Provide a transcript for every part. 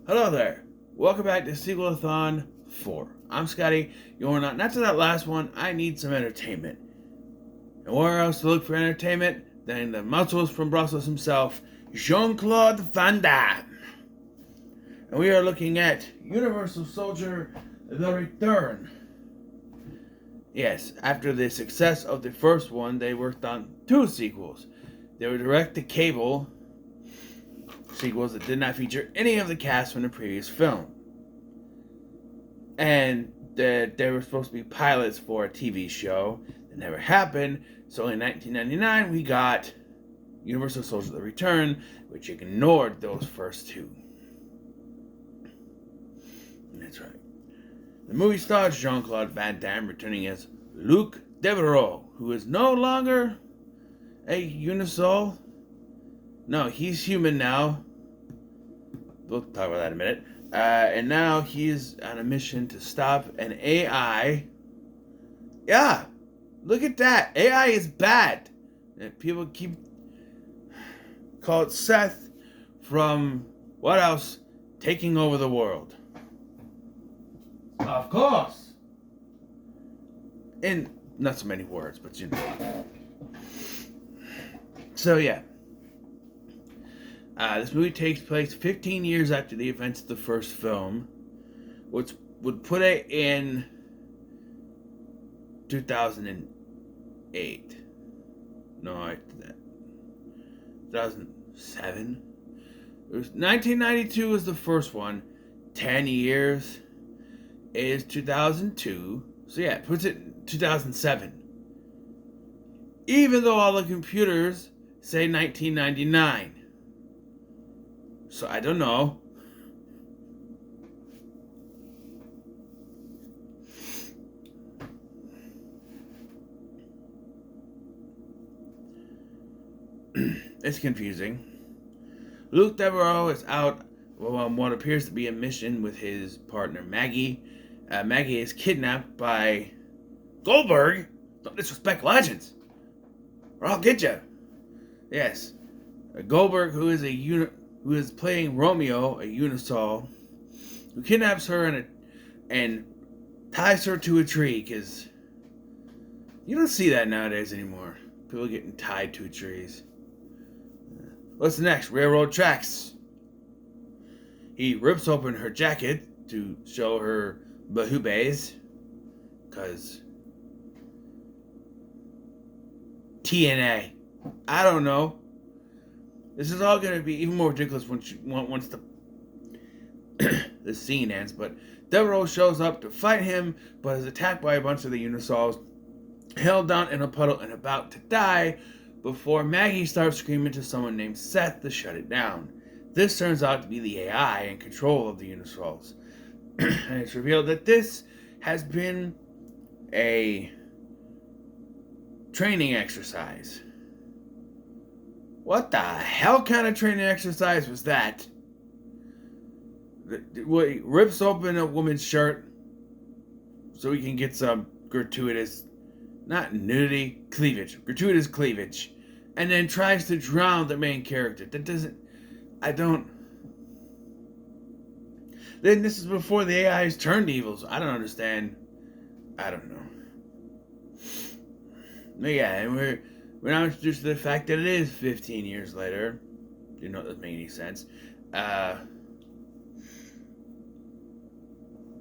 Hello there. Welcome back to Sequel-A-Thon 4. I'm Scotty. You're not to that last one. I need some entertainment. And where else to look for entertainment than the muscles from Brussels himself, Jean-Claude Van Damme. And we are looking at Universal Soldier The Return. Yes, after the success of the first one, they worked on 2 sequels. They were direct-to-cable sequels that did not feature any of the cast from the previous film. And they were supposed to be pilots for a TV show that never happened. So in 1999, we got Universal Soldier The Return, which ignored those first 2. That's right. The movie stars Jean-Claude Van Damme returning as Luc Devereaux, who is no longer a Unisol. No, he's human now. We'll talk about that in a minute. And now he's on a mission to stop an AI. Yeah, look at that. AI is bad. And people keep call it Seth from what else? Taking over the world. Of course. In not so many words, but you know. So yeah. This movie takes place 15 years after the events of the first film, which would put it in 2008. No, after that. 2007? It was 1992 was the first one. 10 years is 2002. So yeah, it puts it in 2007. Even though all the computers say 1999. So I don't know. It's confusing. Luc Devereaux is out on what appears to be a mission with his partner Maggie. Maggie is kidnapped by Goldberg. Don't disrespect legends, or I'll get you. Yes, Goldberg, who is playing Romeo, a Unisol, who kidnaps her and ties her to a tree, because you don't see that nowadays anymore. People getting tied to trees. What's next? Railroad tracks. He rips open her jacket to show her bahubes, because TNA. I don't know. This is all going to be even more ridiculous once the scene ends. But Devereaux shows up to fight him, but is attacked by a bunch of the Unisols, held down in a puddle and about to die, before Maggie starts screaming to someone named Seth to shut it down. This turns out to be the AI in control of the Unisols. And it's revealed that this has been a training exercise. What the hell kind of training exercise was that? He rips open a woman's shirt so he can get some gratuitous, not nudity, gratuitous cleavage, and then tries to drown the main character. Then this is before the AIs turned evil, so I don't understand. I don't know. But yeah, and we're now introduced to the fact that it is 15 years later. You know, that doesn't make any sense.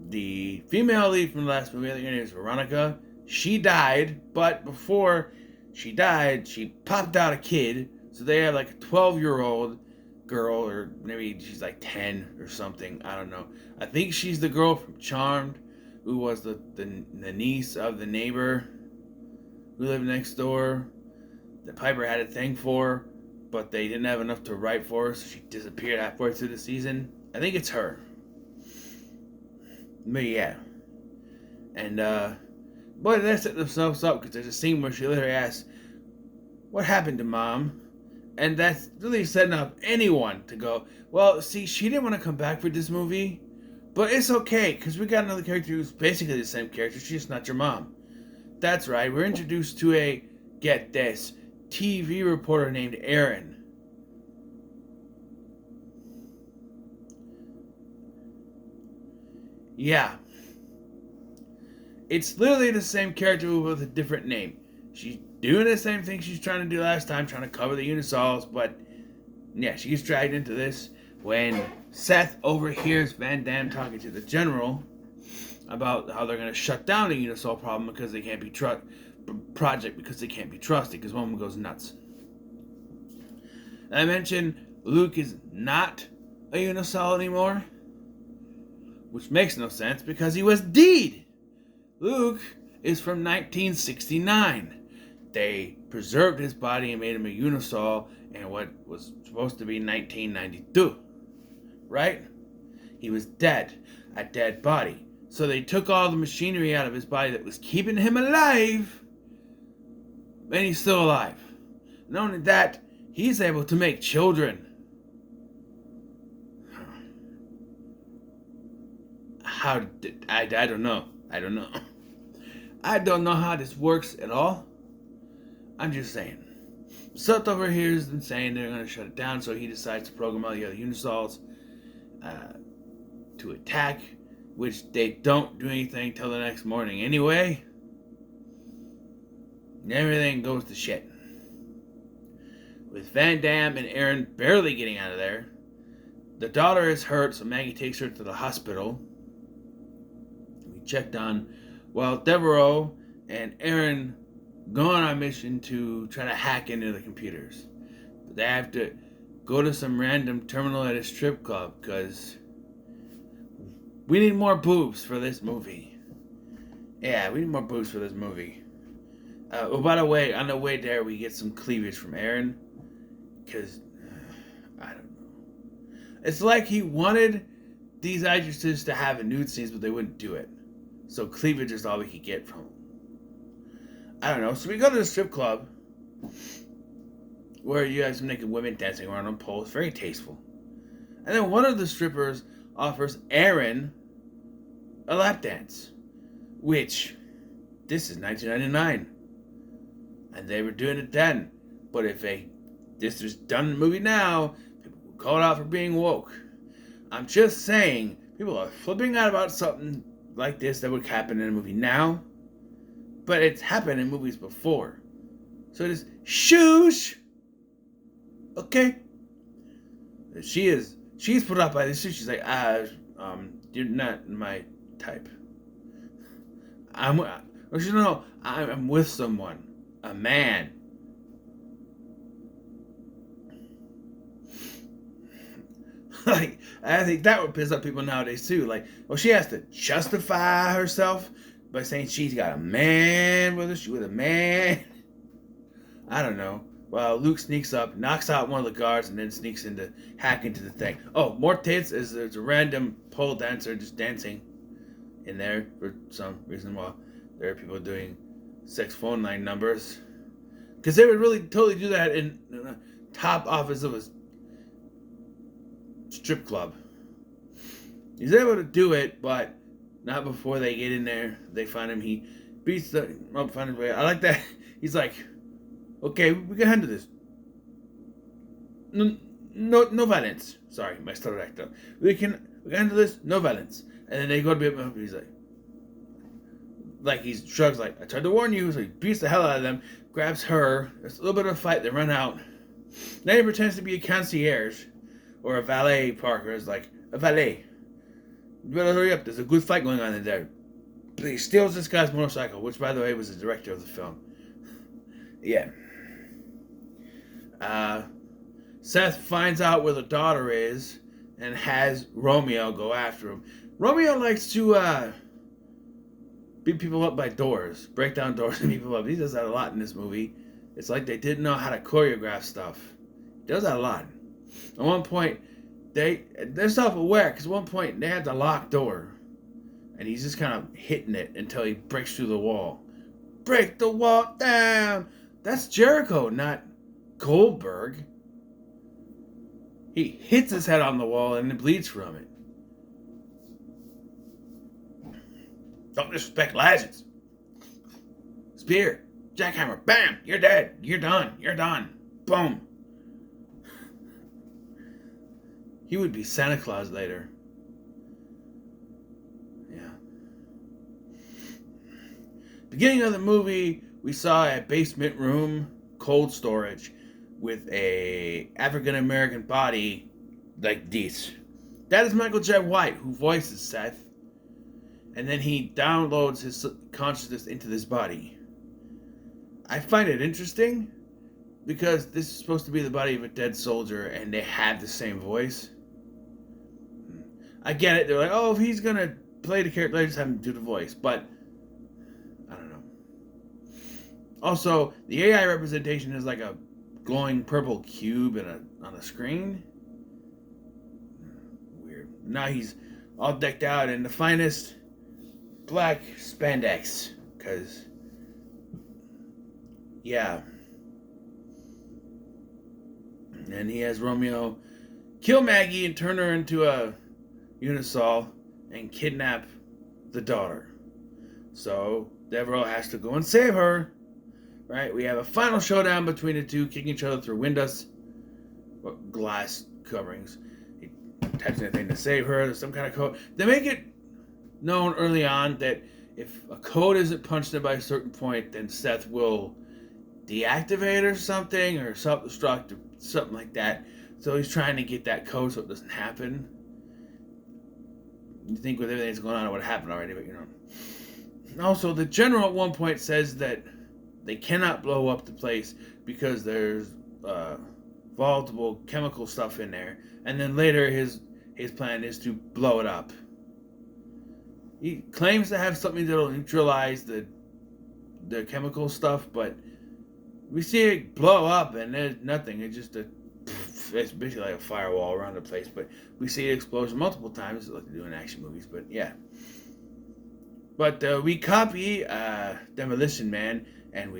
The female lead from the last movie, I think her name is Veronica. She died, but before she died, she popped out a kid. So they have like a 12-year-old girl, or maybe she's like 10 or something. I don't know. I think she's the girl from Charmed, who was the niece of the neighbor who lived next door, that Piper had a thing for, but they didn't have enough to write for her, so she disappeared halfway through the season. I think it's her. But yeah. And, boy, they set themselves up, because there's a scene where she literally asks, "What happened to Mom?" And that's really setting up anyone to go, well, see, she didn't want to come back for this movie, but it's okay, because we got another character who's basically the same character, she's just not your mom. That's right, we're introduced to a, get this, TV reporter named Aaron. Yeah. It's literally the same character with a different name. She's doing the same thing she's trying to do last time, trying to cover the Unisols, but yeah, she gets dragged into this when Seth overhears Van Damme talking to the general about how they're going to shut down the Unisol problem because they can't be project because they can't be trusted because one of them goes nuts. And I mentioned Luke is not a Unisol anymore, which makes no sense because he was dead. Luke is from 1969. They preserved his body and made him a Unisol in what was supposed to be 1992. Right? He was dead. A dead body. So they took all the machinery out of his body that was keeping him alive, and he's still alive. Not only that, he's able to make children. I don't know. I don't know. I don't know how this works at all. I'm just saying. Seth over here has been saying they're going to shut it down, so he decides to program all the other Unisols to attack, which they don't do anything till the next morning anyway. And everything goes to shit. With Van Damme and Aaron barely getting out of there, the daughter is hurt, so Maggie takes her to the hospital. We checked on while Devereaux and Aaron go on a mission to try to hack into the computers. But they have to go to some random terminal at a strip club because we need more boobs for this movie. Yeah, we need more boobs for this movie. By the way, on the way there, we get some cleavage from Aaron. Because, I don't know. It's like he wanted these actresses to have a nude scenes, but they wouldn't do it. So cleavage is all we could get from them. I don't know. So we go to the strip club where you have some naked women dancing around on poles. Very tasteful. And then one of the strippers offers Aaron a lap dance. Which, this is 1999. And they were doing it then. But if this was done in the movie now, people would call it out for being woke. I'm just saying, people are flipping out about something like this that would happen in a movie now. But it's happened in movies before. So it is shoosh. Okay. She's put up by this. She's like, you're not my type. I'm with someone. A man. Like, I think that would piss up people nowadays too. Like, well, she has to justify herself by saying she's got a man with her. She's with a man. I don't know. Well, Luke sneaks up, knocks out one of the guards, and then sneaks into hack into the thing. Oh, more tits is there's a random pole dancer just dancing in there for some reason while there are people doing sex phone line numbers. Because they would really totally do that in the top office of a strip club. He's able to do it, but not before they get in there. They find him. He beats them up, find his way. I like that. He's like, okay, we can handle this. No violence. Sorry, my stutter act up. We can handle this. No violence. And then they go to be up. He's like he shrugs like, I tried to warn you. So he beats the hell out of them, grabs her. There's a little bit of a fight. They run out. Then he pretends to be a concierge or a valet parker. It's like, a valet. You better hurry up. There's a good fight going on in there. But he steals this guy's motorcycle, which, by the way, was the director of the film. Yeah. Seth finds out where the daughter is and has Romeo go after him. Romeo likes to beat people up by doors, break down doors and beat people up. He does that a lot in this movie. It's like they didn't know how to choreograph stuff. He does that a lot. At one point, they're self-aware because at one point they had the locked door, and he's just kind of hitting it until he breaks through the wall. Break the wall down. That's Jericho, not Goldberg. He hits his head on the wall and it bleeds from it. Don't disrespect legends. Spear, jackhammer, bam, you're dead. You're done. Boom. He would be Santa Claus later. Beginning of the movie, we saw a basement room, cold storage, with a African American body like this. That is Michael J. White, who voices Seth. And then he downloads his consciousness into this body. I find it interesting because this is supposed to be the body of a dead soldier and they have the same voice. I get it. They're like, oh, if he's going to play the character, let's just have him do the voice. But I don't know. Also, the AI representation is like a glowing purple cube on a screen. Weird. Now he's all decked out in the finest black spandex. Because, yeah. And he has Romeo kill Maggie and turn her into a Unisol and kidnap the daughter. So Devereaux has to go and save her. Right? We have a final showdown between the two, kicking each other through windows, glass coverings. He types anything to save her. There's some kind of code. They make it known early on that if a code isn't punched in by a certain point, then Seth will deactivate or something, or self-destruct, or something like that. So he's trying to get that code so it doesn't happen. You think with everything that's going on, it would happen already, but you know. Also, the general at one point says that they cannot blow up the place because there's volatile chemical stuff in there. And then later his plan is to blow it up. He claims to have something that'll neutralize the chemical stuff, but we see it blow up and there's nothing. It's just it's basically like a firewall around the place. But we see the explosion multiple times, like they do in action movies. But yeah. But we copy Demolition Man, and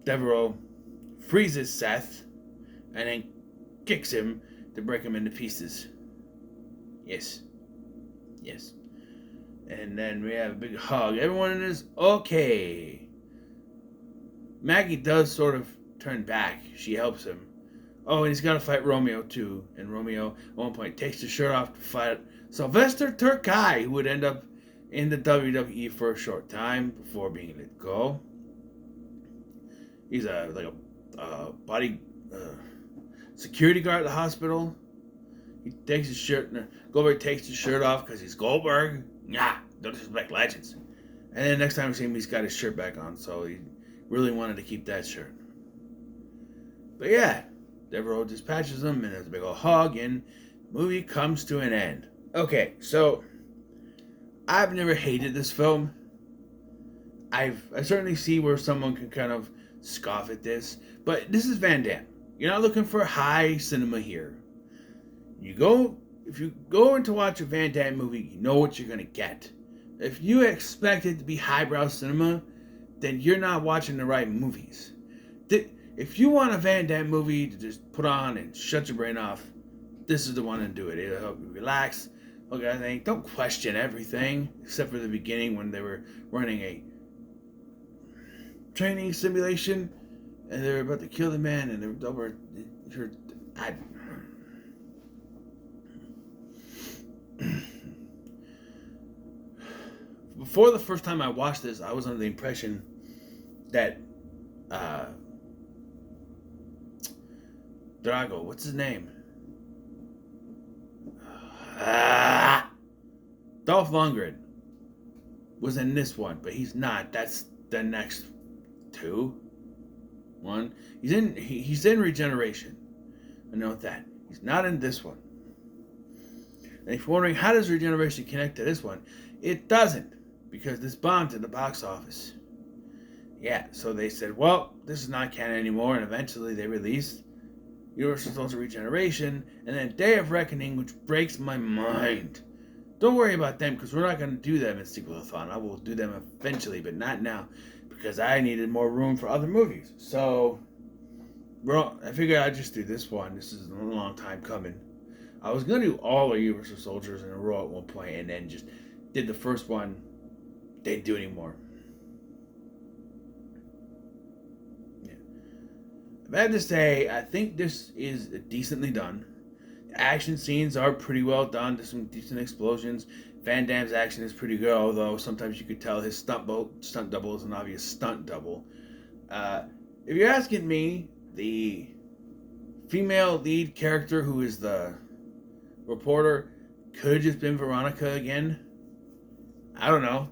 Devereaux freezes Seth and then kicks him to break him into pieces. Yes. And then we have a big hug. Everyone is okay. Maggie does sort of turn back. She helps him. Oh, and he's got to fight Romeo too. And Romeo at one point takes his shirt off to fight Sylvester Terkay, who would end up in the WWE for a short time before being let go. He's like a body security guard at the hospital. He takes his shirt. Goldberg takes his shirt off because he's Goldberg. Nah, don't disrespect legends. And then next time we see him, he's got his shirt back on. So he really wanted to keep that shirt. But yeah, Devereaux dispatches him, and there's a big old hug, and the movie comes to an end. Okay, so I've never hated this film. I certainly see where someone can kind of scoff at this, but this is Van Damme. You're not looking for high cinema here. If you go in to watch a Van Damme movie, you know what you're gonna get. If you expect it to be highbrow cinema, then you're not watching the right movies. If you want a Van Damme movie to just put on and shut your brain off, this is the one to do it. It'll help you relax. Okay, I think don't question everything except for the beginning when they were running a training simulation and they were about to kill the man and they were Before the first time I watched this, I was under the impression that Drago, what's his name? Dolph Lundgren was in this one, but he's not. That's the next one. He's in Regeneration. I know that. He's not in this one. And if you're wondering how does Regeneration connect to this one, it doesn't, because this bombed in the box office. Yeah, so they said, well, this is not canon anymore, and eventually they released Universal Soldier Regeneration, and then Day of Reckoning, which breaks my mind. Don't worry about them, because we're not going to do them in Sequel-A-Thon. I will do them eventually, but not now, because I needed more room for other movies. So, I figured I'd just do this one. This is a long time coming. I was going to do all the Universal Soldiers in a row at one point, and then just did the first one. Didn't do anymore. I have to say, I think this is decently done. The action scenes are pretty well done. There's some decent explosions. Van Damme's action is pretty good, although sometimes you could tell his stunt double is an obvious stunt double. If you're asking me, the female lead character who is the reporter could have just been Veronica again. I don't know.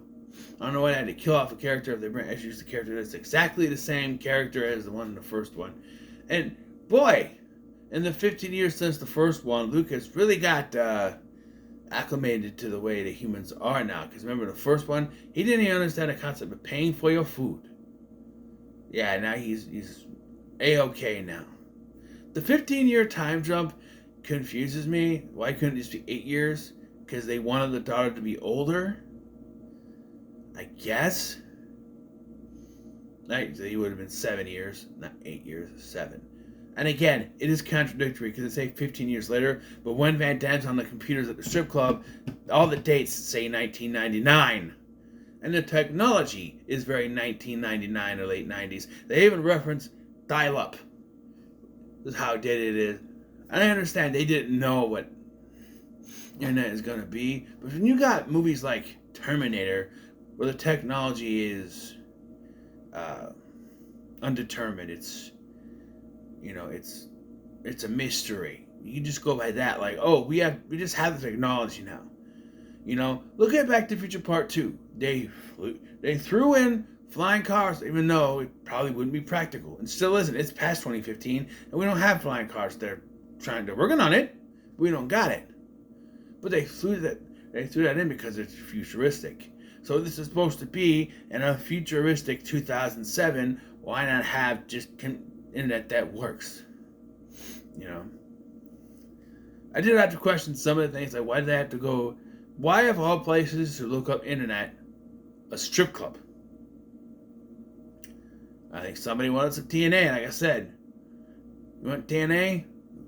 I don't know why they had to kill off a character if they introduced a character that's exactly the same character as the one in the first one. And boy, in the 15 years since the first one, Lucas really got acclimated to the way the humans are now. Because remember the first one, he didn't even understand the concept of paying for your food. Yeah, now he's A-okay now. The 15-year time jump confuses me. Why couldn't it just be 8 years? Because they wanted the daughter to be older? I guess. Right, so he would have been 7 years, not 8 years, 7. And again, it is contradictory because it say 15 years later, but when Van Damme's on the computers at the strip club, all the dates say 1999. And the technology is very 1999 or late 90s. They even reference dial-up. This is how dated it is. And I understand they didn't know what internet is going to be, but when you got movies like Terminator, where the technology is undetermined, it's a mystery. You just go by that, like, oh, we just have the technology now. Look at Back to the Future Part 2. They threw in flying cars, even though it probably wouldn't be practical. And still isn't. It's past 2015, and we don't have flying cars. They're working on it. We don't got it. But they threw that in because it's futuristic. So this is supposed to be in a futuristic 2007. Why not have just internet that works? I did have to question some of the things, like why did they have to go? Why of all places to look up internet, a strip club? I think somebody wanted some TNA, like I said. You want TNA?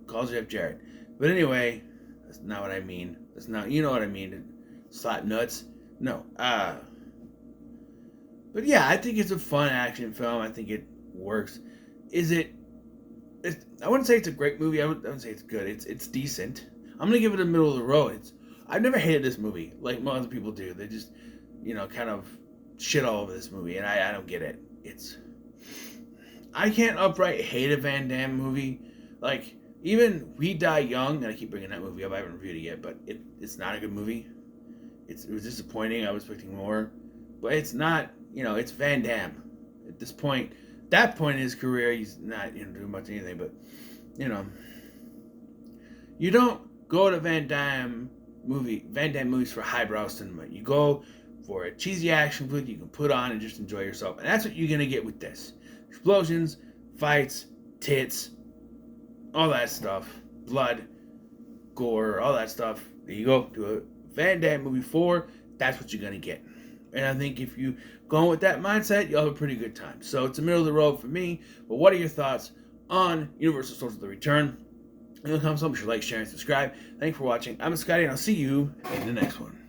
Call Jeff Jarrett. But anyway, that's not what I mean. That's not, you know what I mean. Slap nuts. No. But yeah, I think it's a fun action film. I think it works. I wouldn't say it's a great movie. I wouldn't say it's good. It's decent. I'm gonna give it a middle of the road. I've never hated this movie like most other people do. They just, kind of shit all over this movie, and I don't get it. I can't outright hate a Van Damme movie. Like, even We Die Young, and I keep bringing that movie up. I haven't reviewed it yet, but it's not a good movie. It was disappointing. I was expecting more, but it's not. It's Van Damme. At this point, that point in his career, he's not doing much anything. But you don't go to Van Damme movies for highbrow cinema. You go for a cheesy action flick you can put on and just enjoy yourself, and that's what you're gonna get with this: explosions, fights, tits, all that stuff, blood, gore, all that stuff. There you go to a Van Damme movie 4. That's what you're gonna get. And I think if you go with that mindset, you'll have a pretty good time. So it's a middle of the road for me. But what are your thoughts on Universal Soldier: The Return? In the comments, be sure to like, share, and subscribe. Thanks for watching. I'm Scotty, and I'll see you in the next one.